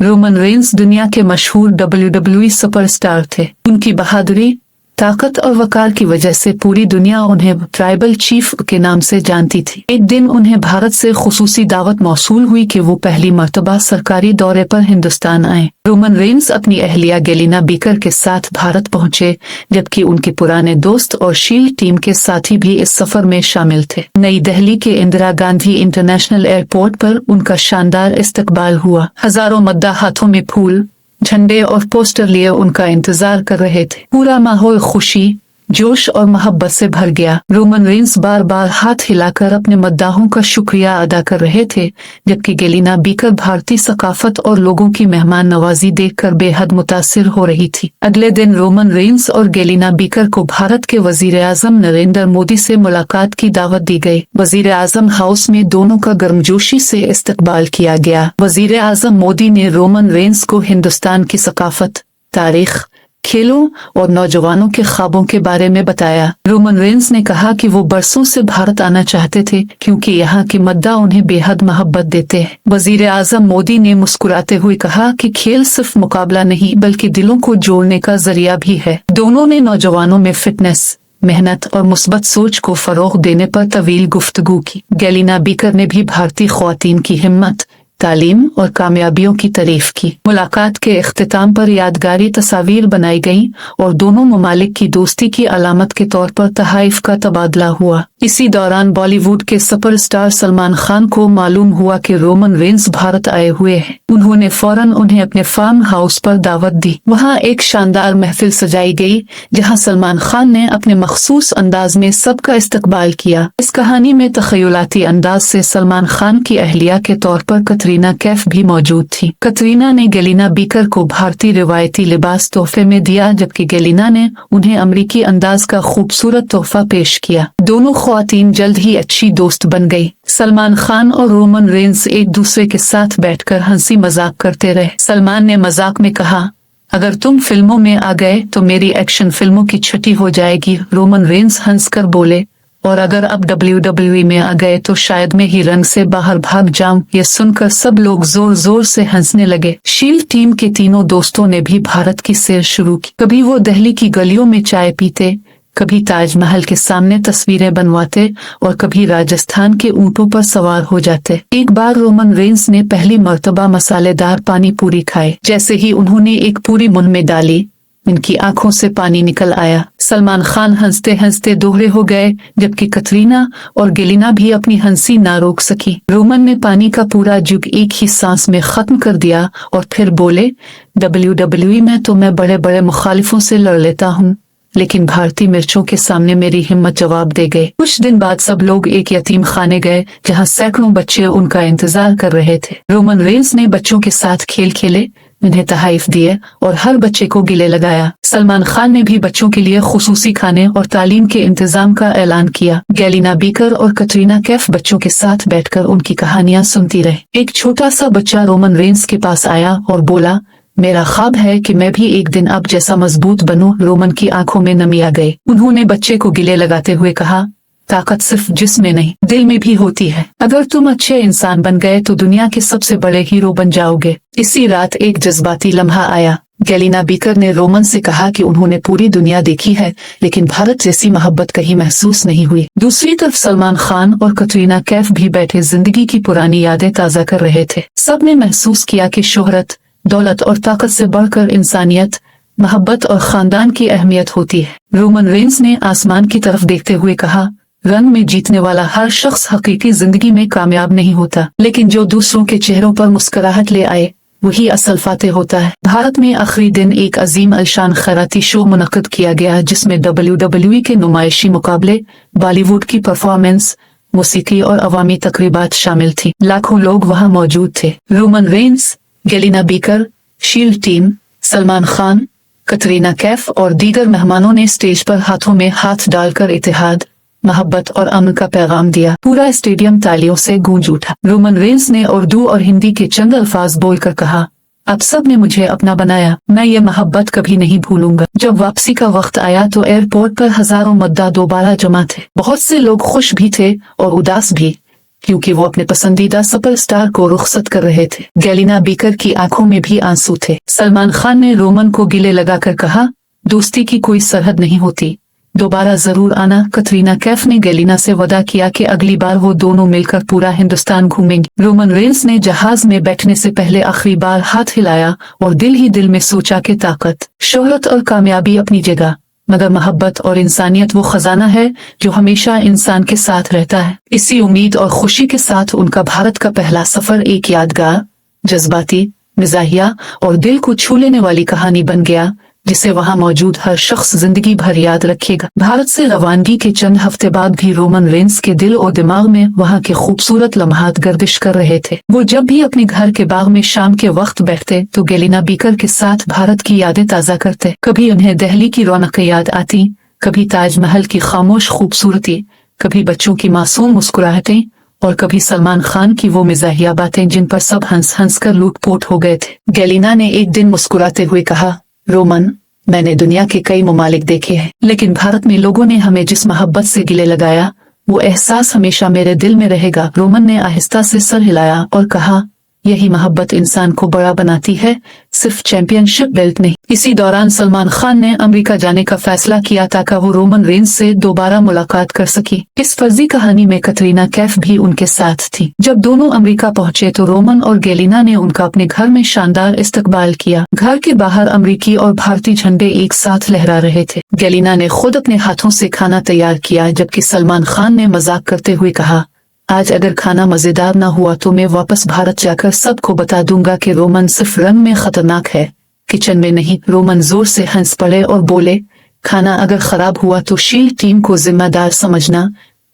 Roman Reigns दुनिया के मशहूर WWE सुपरस्टार थे। उनकी बहादुरी, ताकत और वकार की वजह से पूरी दुनिया उन्हें ट्राइबल चीफ के नाम से जानती थी। एक दिन उन्हें भारत से खुसूसी दावत मौसूल हुई कि वो पहली मर्तबा सरकारी दौरे पर हिंदुस्तान आए। रोमन रेंस अपनी अहलिया गेलिना बीकर के साथ भारत पहुंचे, जबकि उनके पुराने दोस्त और शील्ड टीम के साथी भी इस सफर में शामिल थे। नई दिल्ली के इंदिरा गांधी इंटरनेशनल एयरपोर्ट पर उनका शानदार इस्तकबाल हुआ। हजारों मद्दा हाथों में फूल, झंडे और पोस्टर लिए उनका इंतजार कर रहे थे। पूरा माहौल खुशी, जोश और मोहब्बत से भर गया। रोमन रेंस बार बार हाथ हिलाकर अपने मद्दाहों का शुक्रिया अदा कर रहे थे, जबकि गेलिना बीकर भारतीय सकाफत और लोगों की मेहमान नवाजी देखकर बेहद मुतासिर हो रही थी। अगले दिन रोमन रेंस और गेलिना बीकर को भारत के वजीर आजम नरेंद्र मोदी से मुलाकात की दावत दी गई। वजीर आजम हाउस में दोनों का गर्मजोशी से इस्तकबाल किया गया। वजीर आजम मोदी ने रोमन रेंस को हिंदुस्तान की सकाफत, तारीख, खेलों और नौजवानों के ख्वाबों के बारे में बताया। रोमन रेंस ने कहा कि वो बरसों से भारत आना चाहते थे, क्योंकि यहाँ के मद्दा उन्हें बेहद मोहब्बत देते हैं। वजीर आजम मोदी ने मुस्कुराते हुए कहा कि खेल सिर्फ मुकाबला नहीं बल्कि दिलों को जोड़ने का जरिया भी है। दोनों ने नौजवानों में फिटनेस, मेहनत और मुस्बत सोच को फरोग देने पर तवील गुफ्तगू की। गेलिना बीकर ने भी भारतीय ख्वातीन की हिम्मत, तालीम और कामयाबियों की तारीफ की। मुलाकात के इख्तिताम पर यादगारी तस्वीर बनाई गई और दोनों ममालिक की दोस्ती की अलामत के तौर पर तहाइफ का तबादला हुआ। इसी दौरान बॉलीवुड के सुपरस्टार सलमान खान को मालूम हुआ कि रोमन रेंस भारत आए हुए हैं। उन्होंने फौरन उन्हें अपने फार्म हाउस पर दावत दी। वहां एक शानदार महफिल सजाई गई, जहां सलमान खान ने अपने मखसूस अंदाज में सबका इस्तकबाल किया। इस कहानी में तखयलाती अंदाज से सलमान खान की अहलिया के तौर पर कतरीना कैफ भी मौजूद थी। कतरीना ने गेलिना बीकर को भारतीय रिवायती लिबास तोहफे में दिया, जबकि गेलिना ने उन्हें अमरीकी अंदाज का खूबसूरत तोहफा पेश किया। दोनों ख्वातीन जल्द ही अच्छी दोस्त बन गई। सलमान खान और रोमन रेंस एक दूसरे के साथ बैठकर हंसी मजाक करते रहे। सलमान ने मजाक में कहा, अगर तुम फिल्मों में आ गए तो मेरी एक्शन फिल्मों की छुट्टी हो जाएगी। रोमन रेंस हंसकर बोले, और अगर अब WWE में आ गए तो शायद मैं ही रंग से बाहर भाग जाऊं। ये सुनकर सब लोग जोर जोर से हंसने लगे। शील्ड टीम के तीनों दोस्तों ने भी भारत की सैर शुरू की। कभी वो दिल्ली की गलियों में चाय पीते, कभी ताजमहल के सामने तस्वीरें बनवाते और कभी राजस्थान के ऊंटों पर सवार हो जाते। एक बार रोमन रेंस ने पहली मर्तबा मसालेदार पानी पूरी खाए। जैसे ही उन्होंने एक पूरी मुंह में डाली, इनकी आंखों से पानी निकल आया। सलमान खान हंसते हंसते दोहरे हो गए, जबकि कतरीना और गेलिना भी अपनी हंसी ना रोक सकी। रोमन ने पानी का पूरा जुग एक ही सांस में खत्म कर दिया और फिर बोले, WWE में तो मैं बड़े बड़े मुखालिफों से लड़ लेता हूँ, लेकिन भारतीय मिर्चों के सामने मेरी हिम्मत जवाब दे गए। कुछ दिन बाद सब लोग एक यतीम खाने गए, जहाँ सैकड़ों बच्चे उनका इंतजार कर रहे थे। रोमन रेंस ने बच्चों के साथ खेल खेले, उन्हें तहाइफ दिए और हर बच्चे को गिले लगाया। सलमान खान ने भी बच्चों के लिए खुसूसी खाने और तालीम के इंतजाम का ऐलान किया। गेलिना बीकर और कतरीना कैफ बच्चों के साथ बैठकर उनकी कहानियां सुनती रहे। एक छोटा सा बच्चा रोमन रेंस के पास आया और बोला, मेरा ख्वाब है कि मैं भी एक दिन आप जैसा मजबूत बनूं। रोमन की आंखों में नमी आ गई। उन्होंने बच्चे को गिले लगाते हुए कहा, ताकत सिर्फ जिस्म में नहीं, दिल में भी होती है। अगर तुम अच्छे इंसान बन गए तो दुनिया के सबसे बड़े हीरो बन जाओगे। इसी रात एक जज्बाती लम्हा आया। गेलिना बीकर ने रोमन से कहा कि उन्होंने पूरी दुनिया देखी है, लेकिन भारत जैसी मोहब्बत कहीं महसूस नहीं हुई। दूसरी तरफ सलमान खान और कतरीना कैफ भी बैठे जिंदगी की पुरानी यादें ताजा कर रहे थे। सब ने महसूस किया कि शोहरत, दौलत और ताकत से बढ़कर इंसानियत, मोहब्बत और खानदान की अहमियत होती है। रोमन रेंस ने आसमान की तरफ देखते हुए कहा, रंग में जीतने वाला हर शख्स हकीकी जिंदगी में कामयाब नहीं होता, लेकिन जो दूसरों के चेहरों पर मुस्कुराहट ले आए वही असल फातेह होता है। भारत में आखिरी दिन एक अजीम अलशान खैराती शो मुनक्किद किया गया, जिसमें WWE के नुमाइशी मुकाबले, बॉलीवुड की परफॉर्मेंस, मौसीकी और अवामी तकरीबात शामिल थी। लाखों लोग वहां मौजूद थे। रोमन रेंस, गेलिना बीकर, शील्ड टीम, सलमान खान, कतरीना कैफ और दीगर मेहमानों ने स्टेज पर हाथों में हाथ डालकर इत्तेहाद, मोहब्बत और अमन का पैगाम दिया। पूरा स्टेडियम तालियों से गूंज उठा। रोमन रेंस ने उर्दू और हिंदी के चंद अल्फाज बोलकर कहा, आप सब ने मुझे अपना बनाया, मैं ये मोहब्बत कभी नहीं भूलूंगा। जब वापसी का वक्त आया तो एयरपोर्ट पर हजारों मद्दा दोबारा जमा थे। बहुत से लोग खुश भी थे और उदास भी, क्योंकि वो अपने पसंदीदा सुपरस्टार को रुखसत कर रहे थे। गैलिना बीकर की आंखों में भी आंसू थे। सलमान खान ने रोमन को गिले लगाकर कहा, दोस्ती की कोई सरहद नहीं होती, दोबारा जरूर आना। कटरीना कैफ ने गैलिना से वादा किया कि अगली बार वो दोनों मिलकर पूरा हिंदुस्तान घूमेंगे। रोमन रेंस ने जहाज में बैठने से पहले आखिरी बार हाथ हिलाया और दिल ही दिल में सोचा कि ताकत, शोहरत और कामयाबी अपनी जगह, मगर मोहब्बत और इंसानियत वो खजाना है जो हमेशा इंसान के साथ रहता है। इसी उम्मीद और खुशी के साथ उनका भारत का पहला सफर एक यादगार, जज्बाती, मिजाहिया और दिल को छू लेने वाली कहानी बन गया, जिसे वहां मौजूद हर शख्स जिंदगी भर याद रखेगा। भारत से रवानगी के चंद हफ्ते बाद भी रोमन रेंस के दिल और दिमाग में वहां के खूबसूरत लम्हात गर्दिश कर रहे थे। वो जब भी अपने घर के बाग में शाम के वक्त बैठते तो गैलिना बीकर के साथ भारत की यादें ताजा करते। कभी उन्हें दिल्ली की रौनकें याद आती, कभी ताजमहल की खामोश खूबसूरती, कभी बच्चों की मासूम मुस्कुराहटें और कभी सलमान खान की वो मिजाहिया बातें जिन पर सब हंस हंस कर लूटपोट हो गए थे। गैलिना ने एक दिन मुस्कुराते हुए कहा, रोमन, मैंने दुनिया के कई ममालिक देखे हैं, लेकिन भारत में लोगों ने हमें जिस मोहब्बत से गिले लगाया, वो एहसास हमेशा मेरे दिल में रहेगा। रोमन ने आहिस्ता से सर हिलाया और कहा, यही मोहब्बत इंसान को बड़ा बनाती है, सिर्फ चैंपियनशिप बेल्ट नहीं। इसी दौरान सलमान खान ने अमेरिका जाने का फैसला किया ताकि वो रोमन रेंस से दोबारा मुलाकात कर सकी। इस फर्जी कहानी में कटरीना कैफ भी उनके साथ थी। जब दोनों अमेरिका पहुंचे तो रोमन और गैलिना ने उनका अपने घर में शानदार इस्तकबाल किया। घर के बाहर अमेरिकी और भारतीय झंडे एक साथ लहरा रहे थे। गैलिना ने खुद अपने हाथों से खाना तैयार किया, जबकि सलमान खान ने मजाक करते हुए कहा, आज अगर खाना मजेदार ना हुआ तो मैं वापस भारत जाकर सबको बता दूंगा कि रोमन सिर्फ रंग में खतरनाक है, किचन में नहीं। रोमन जोर से हंस पड़े और बोले, खाना अगर खराब हुआ तो शील्ड टीम को जिम्मेदार समझना,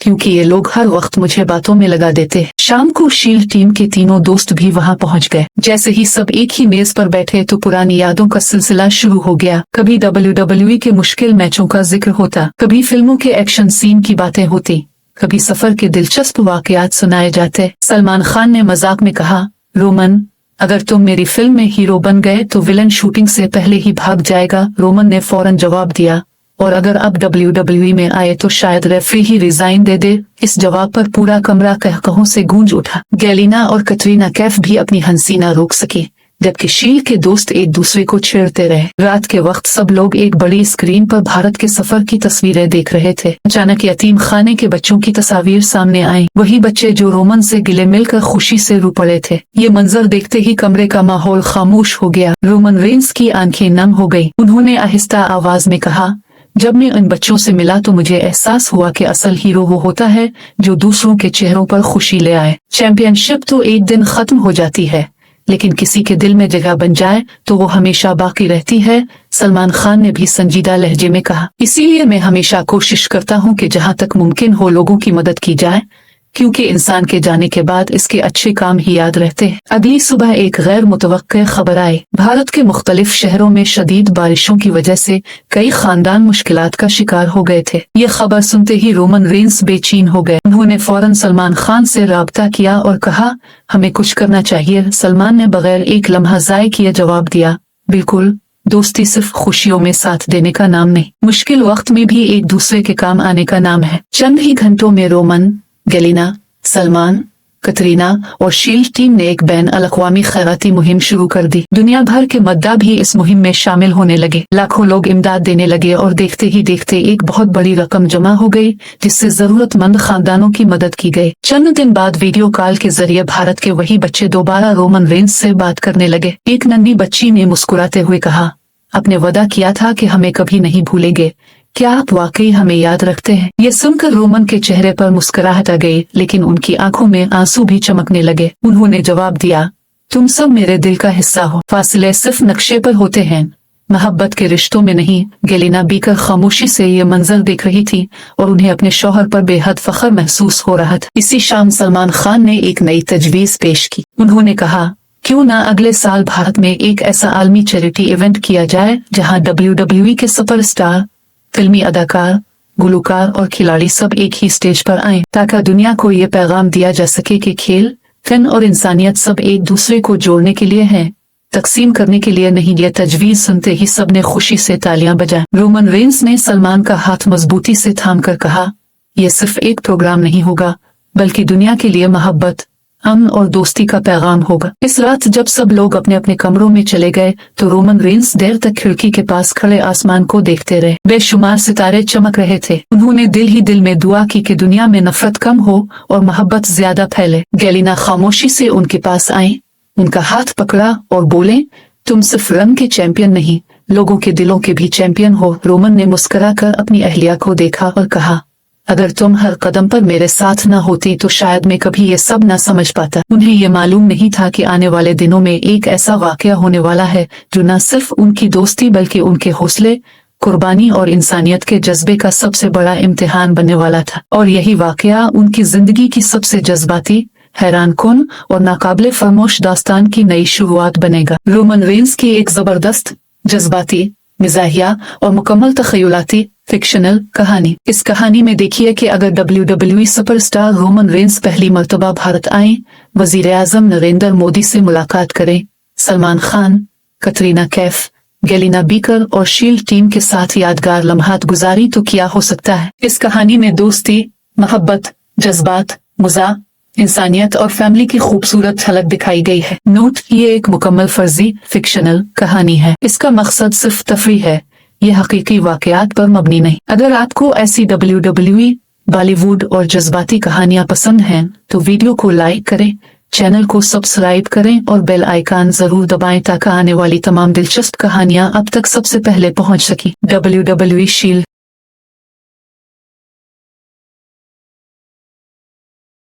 क्योंकि ये लोग हर वक्त मुझे बातों में लगा देते हैं। शाम को शील्ड टीम के तीनों दोस्त भी वहां पहुंच गए। जैसे ही सब एक ही मेज पर बैठे तो पुरानी यादों का सिलसिला शुरू हो गया। कभी WWE के मुश्किल मैचों का जिक्र होता, कभी फिल्मों के एक्शन सीन की बातें होती, कभी सफर के दिलचस्प वाकयात सुनाए जाते। सलमान खान ने मजाक में कहा, रोमन, अगर तुम मेरी फिल्म में हीरो बन गए तो विलन शूटिंग से पहले ही भाग जाएगा। रोमन ने फौरन जवाब दिया, और अगर अब WWE में आए तो शायद रेफरी ही रिजाइन दे दे। इस जवाब पर पूरा कमरा कहकहों से गूंज उठा। गैलिना और कटरीना कैफ भी अपनी हंसी न रोक सकी, जबकि शील के दोस्त एक दूसरे को छेड़ते रहे। रात के वक्त सब लोग एक बड़ी स्क्रीन पर भारत के सफर की तस्वीरें देख रहे थे। अचानक यतीम खाने के बच्चों की तस्वीर सामने आई, वही बच्चे जो रोमन से गिले मिलकर खुशी से रो पड़े थे। ये मंजर देखते ही कमरे का माहौल खामोश हो गया। रोमन रेंस की आंखें नम हो गई। उन्होंने आहिस्ता आवाज में कहा, जब मैं इन बच्चों से मिला तो मुझे एहसास हुआ कि असल हीरो वो होता है जो दूसरों के चेहरों पर खुशी ले आए। चैंपियनशिप तो एक दिन खत्म हो जाती है, लेकिन किसी के दिल में जगह बन जाए तो वो हमेशा बाकी रहती है। सलमान खान ने भी संजीदा लहजे में कहा, इसीलिए मैं हमेशा कोशिश करता हूँ कि जहाँ तक मुमकिन हो लोगों की मदद की जाए, क्योंकि इंसान के जाने के बाद इसके अच्छे काम ही याद रहते हैं। अगली सुबह एक गैर मुतवक्के खबर आई। भारत के मुख्तलिफ शहरों में शदीद बारिशों की वजह से कई खानदान मुश्किलात का शिकार हो गए थे। ये खबर सुनते ही रोमन रेंस बेचैन हो गए। उन्होंने फौरन सलमान खान से राब्ता किया और कहा, हमें कुछ करना चाहिए। सलमान ने बगैर एक लम्हा ज़ाय किए जवाब दिया, बिल्कुल, दोस्ती सिर्फ खुशियों में साथ देने का नाम नहीं, मुश्किल वक्त में भी एक दूसरे के काम आने का नाम है। चंद ही घंटों में रोमन, गैलिना, सलमान, कटरीना और शील्ड टीम ने एक बैन अल-अक़वामी खैराती मुहिम शुरू कर दी। दुनिया भर के मद्दा भी इस मुहिम में शामिल होने लगे। लाखों लोग इमदाद देने लगे और देखते ही देखते एक बहुत बड़ी रकम जमा हो गई, जिससे जरूरतमंद खानदानों की मदद की गई। चंद दिन बाद वीडियो कॉल के जरिए भारत के वही बच्चे दोबारा रोमन रेंस से बात करने लगे। एक नन्ही बच्ची ने मुस्कुराते हुए कहा, आपने वादा किया था कि हमें कभी नहीं भूलेंगे, क्या आप वाकई हमें याद रखते हैं? ये सुनकर रोमन के चेहरे पर मुस्कुराहट आ गई, लेकिन उनकी आंखों में आंसू भी चमकने लगे। उन्होंने जवाब दिया, तुम सब मेरे दिल का हिस्सा हो, फासले सिर्फ नक्शे पर होते हैं, मोहब्बत के रिश्तों में नहीं। गैलिना बीकर खामोशी से ये मंजर देख रही थी और उन्हें अपने शौहर पर बेहद फख्र महसूस हो रहा था। इसी शाम सलमान खान ने एक नई तजवीज पेश की। उन्होंने कहा, क्यों ना अगले साल भारत में एक ऐसा आलमी चैरिटी इवेंट किया जाए जहां WWE के सुपरस्टार, फिल्मी अदाकार, गुलकार और खिलाड़ी सब एक ही स्टेज पर आएं, ताकि दुनिया को ये पैगाम दिया जा सके कि खेल, फन और इंसानियत सब एक दूसरे को जोड़ने के लिए हैं, तकसीम करने के लिए नहीं। यह तजवीज सुनते ही सबने खुशी से तालियां बजाईं। रोमन रेंस ने सलमान का हाथ मजबूती से थाम कर कहा, यह सिर्फ एक प्रोग्राम नहीं होगा, बल्कि दुनिया के लिए मोहब्बत, अमन और दोस्ती का पैगाम होगा। इस रात जब सब लोग अपने अपने कमरों में चले गए तो रोमन रेंस देर तक खिड़की के पास खड़े आसमान को देखते रहे। बेशुमार सितारे चमक रहे थे। उन्होंने दिल ही दिल में दुआ की कि दुनिया में नफरत कम हो और मोहब्बत ज्यादा फैले। गेलिना खामोशी से उनके पास आई, उनका हाथ पकड़ा और बोले, तुम सिर्फ रंग के चैंपियन नहीं, लोगों के दिलों के भी चैंपियन हो। रोमन ने मुस्कुराकर अपनी अहलिया को देखा और कहा, अगर तुम हर कदम पर मेरे साथ न होती तो शायद मैं कभी ये सब न समझ पाता। उन्हें ये मालूम नहीं था कि आने वाले दिनों में एक ऐसा वाकया होने वाला है जो न सिर्फ उनकी दोस्ती बल्कि उनके हौसले, कुर्बानी और इंसानियत के जज्बे का सबसे बड़ा इम्तिहान बनने वाला था। और यही वाकया उनकी जिंदगी की सबसे जज्बाती, हैरानकुन और नाकाबिले फरामोश दास्तान की नई शुरुआत बनेगा। रोमन रेंस की एक जबरदस्त, जज्बाती, मिजाहिया और मुकम्मल तखयलाती फिक्शनल कहानी। इस कहानी में देखिए कि अगर WWE सुपरस्टार रोमन रेंस पहली मर्तबा भारत आए, वजीर आजम नरेंद्र मोदी से मुलाकात करें, सलमान खान, कटरीना कैफ, गेलिना बीकर और शील्ड टीम के साथ यादगार लम्हात गुजारी तो क्या हो सकता है। इस कहानी में दोस्ती, मोहब्बत, जज्बात, मज़ाक, इंसानियत और फैमिली की खूबसूरत झलक दिखाई गई है। नोट, ये एक मुकम्मल फर्जी फिक्शनल कहानी है। इसका मकसद सिर्फ तफरीह है, ये हकीकी वाकयात पर मबनी नहीं। अगर आपको ऐसी WWE, बॉलीवुड और जज्बाती कहानियां पसंद हैं तो वीडियो को लाइक करें, चैनल को सब्सक्राइब करें और बेल आइकन जरूर दबाएं ताकि आने वाली तमाम दिलचस्प कहानियां अब तक सबसे पहले पहुंच सकें। WWE shield.